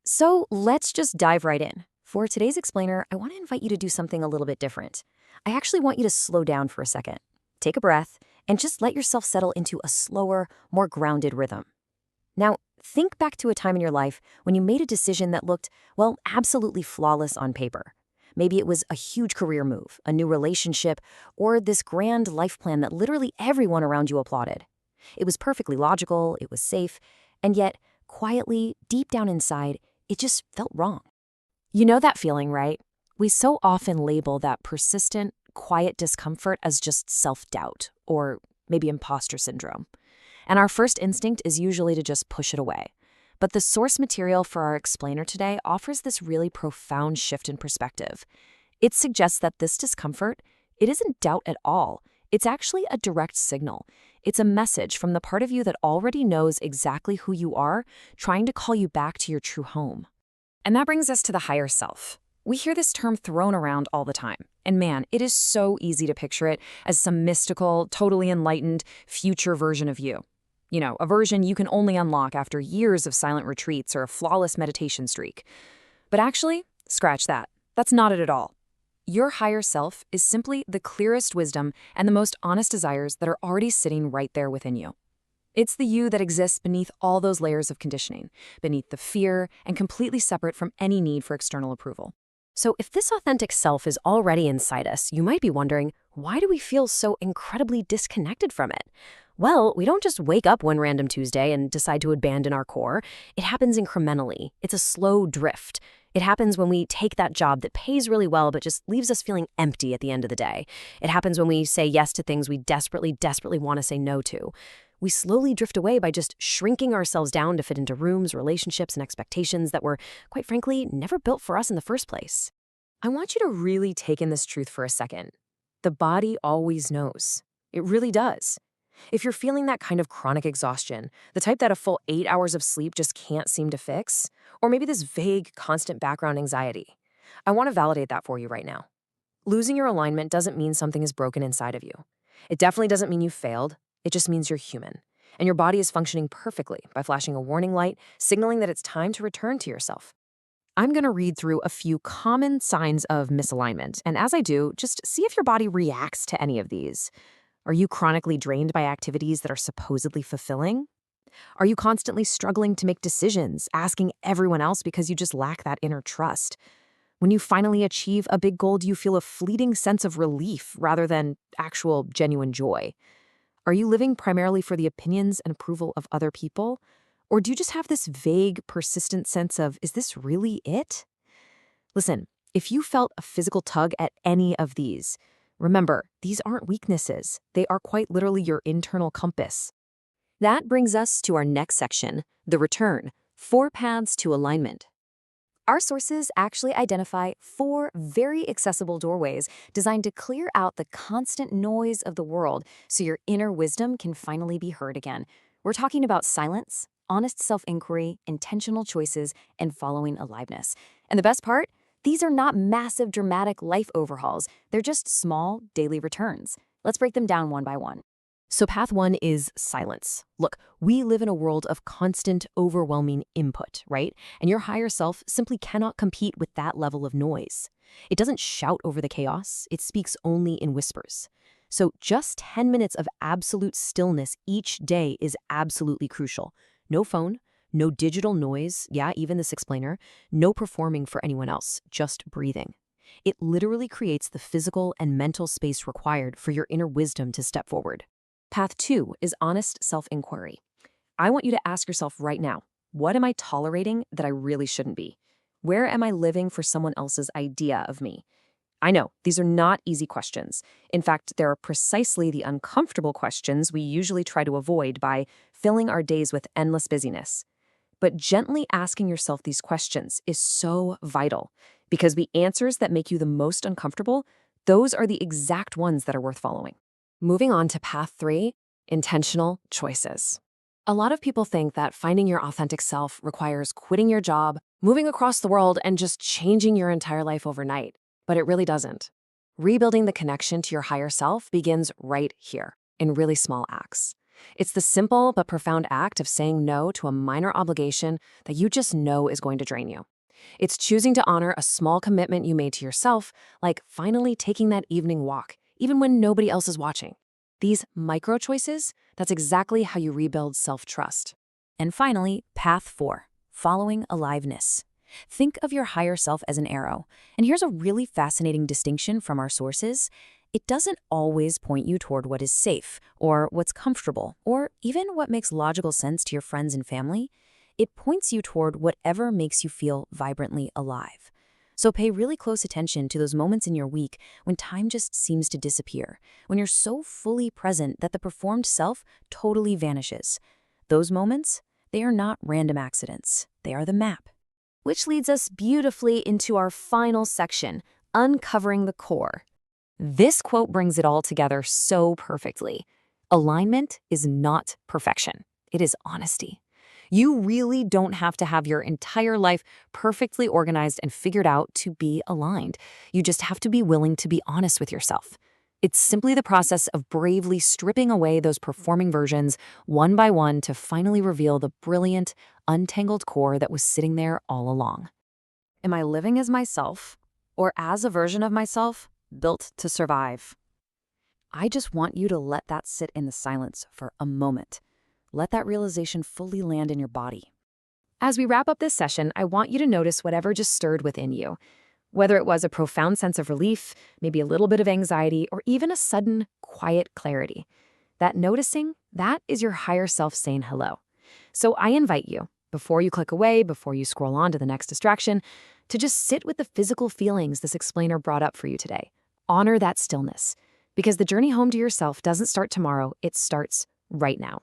So let's just dive right in. For today's explainer, I want to invite you to do something a little bit different. I actually want you to slow down for a second. Take a breath and just let yourself settle into a slower, more grounded rhythm. Now, think back to a time in your life when you made a decision that looked, well, absolutely flawless on paper. Maybe it was a huge career move, a new relationship, or this grand life plan that literally everyone around you applauded. It was perfectly logical, it was safe, and yet, quietly, deep down inside, it just felt wrong. You know that feeling, right? We so often label that persistent, quiet discomfort as just self-doubt or maybe imposter syndrome. And our first instinct is usually to just push it away. But the source material for our explainer today offers this really profound shift in perspective. It suggests that this discomfort, it isn't doubt at all. It's actually a direct signal. It's a message from the part of you that already knows exactly who you are, trying to call you back to your true home. And that brings us to the higher self. We hear this term thrown around all the time. And man, it is so easy to picture it as some mystical, totally enlightened, future version of you. You know, a version you can only unlock after years of silent retreats or a flawless meditation streak. But actually, scratch that. That's not it at all. Your higher self is simply the clearest wisdom and the most honest desires that are already sitting right there within you. It's the you that exists beneath all those layers of conditioning, beneath the fear, and completely separate from any need for external approval. So if this authentic self is already inside us, you might be wondering, why do we feel so incredibly disconnected from it? Well, we don't just wake up one random Tuesday and decide to abandon our core. It happens incrementally. It's a slow drift. It happens when we take that job that pays really well but just leaves us feeling empty at the end of the day. It happens when we say yes to things we desperately want to say no to. We slowly drift away by just shrinking ourselves down to fit into rooms, relationships, and expectations that were, quite frankly, never built for us in the first place. I want you to really take in this truth for a second. The body always knows. It really does. If you're feeling that kind of chronic exhaustion, the type that a full 8 hours of sleep just can't seem to fix, or maybe this vague, constant background anxiety, I want to validate that for you right now. Losing your alignment doesn't mean something is broken inside of you. It definitely doesn't mean you failed. It just means you're human. And your body is functioning perfectly by flashing a warning light, signaling that it's time to return to yourself. I'm going to read through a few common signs of misalignment, and as I do, just see if your body reacts to any of these. Are you chronically drained by activities that are supposedly fulfilling? Are you constantly struggling to make decisions, asking everyone else because you just lack that inner trust? When you finally achieve a big goal, do you feel a fleeting sense of relief rather than actual genuine joy? Are you living primarily for the opinions and approval of other people? Or do you just have this vague, persistent sense of, is this really it? Listen, if you felt a physical tug at any of these, remember, these aren't weaknesses. They are quite literally your internal compass. That brings us to our next section, the return, 4 paths to alignment. Our sources actually identify 4 very accessible doorways designed to clear out the constant noise of the world so your inner wisdom can finally be heard again. We're talking about silence, honest self-inquiry, intentional choices, and following aliveness. And the best part? These are not massive, dramatic life overhauls. They're just small, daily returns. Let's break them down one by one. So path 1 is silence. Look, we live in a world of constant, overwhelming input, right? And your higher self simply cannot compete with that level of noise. It doesn't shout over the chaos. It speaks only in whispers. So just 10 minutes of absolute stillness each day is absolutely crucial. No phone, no digital noise, yeah, even this explainer, no performing for anyone else, just breathing. It literally creates the physical and mental space required for your inner wisdom to step forward. Path 2 is honest self-inquiry. I want you to ask yourself right now, what am I tolerating that I really shouldn't be? Where am I living for someone else's idea of me? I know, these are not easy questions. In fact, they're precisely the uncomfortable questions we usually try to avoid by filling our days with endless busyness. But gently asking yourself these questions is so vital, because the answers that make you the most uncomfortable, those are the exact ones that are worth following. Moving on to path 3, intentional choices. A lot of people think that finding your authentic self requires quitting your job, moving across the world, and just changing your entire life overnight. But it really doesn't. Rebuilding the connection to your higher self begins right here, in really small acts. It's the simple but profound act of saying no to a minor obligation that you just know is going to drain you. It's choosing to honor a small commitment you made to yourself, like finally taking that evening walk, even when nobody else is watching. These micro choices, that's exactly how you rebuild self-trust. And finally, path 4, following aliveness. Think of your higher self as an arrow. And here's a really fascinating distinction from our sources. It doesn't always point you toward what is safe, or what's comfortable, or even what makes logical sense to your friends and family. It points you toward whatever makes you feel vibrantly alive. So pay really close attention to those moments in your week when time just seems to disappear, when you're so fully present that the performed self totally vanishes. Those moments, they are not random accidents. They are the map. Which leads us beautifully into our final section, uncovering the core. This quote brings it all together so perfectly. Alignment is not perfection. It is honesty. You really don't have to have your entire life perfectly organized and figured out to be aligned. You just have to be willing to be honest with yourself. It's simply the process of bravely stripping away those performing versions one by one to finally reveal the brilliant, untangled core that was sitting there all along. Am I living as myself, or as a version of myself built to survive? I just want you to let that sit in the silence for a moment. Let that realization fully land in your body. As we wrap up this session, I want you to notice whatever just stirred within you. Whether it was a profound sense of relief, maybe a little bit of anxiety, or even a sudden, quiet clarity. That noticing, that is your higher self saying hello. So I invite you, before you click away, before you scroll on to the next distraction, to just sit with the physical feelings this explainer brought up for you today. Honor that stillness, because the journey home to yourself doesn't start tomorrow, it starts right now.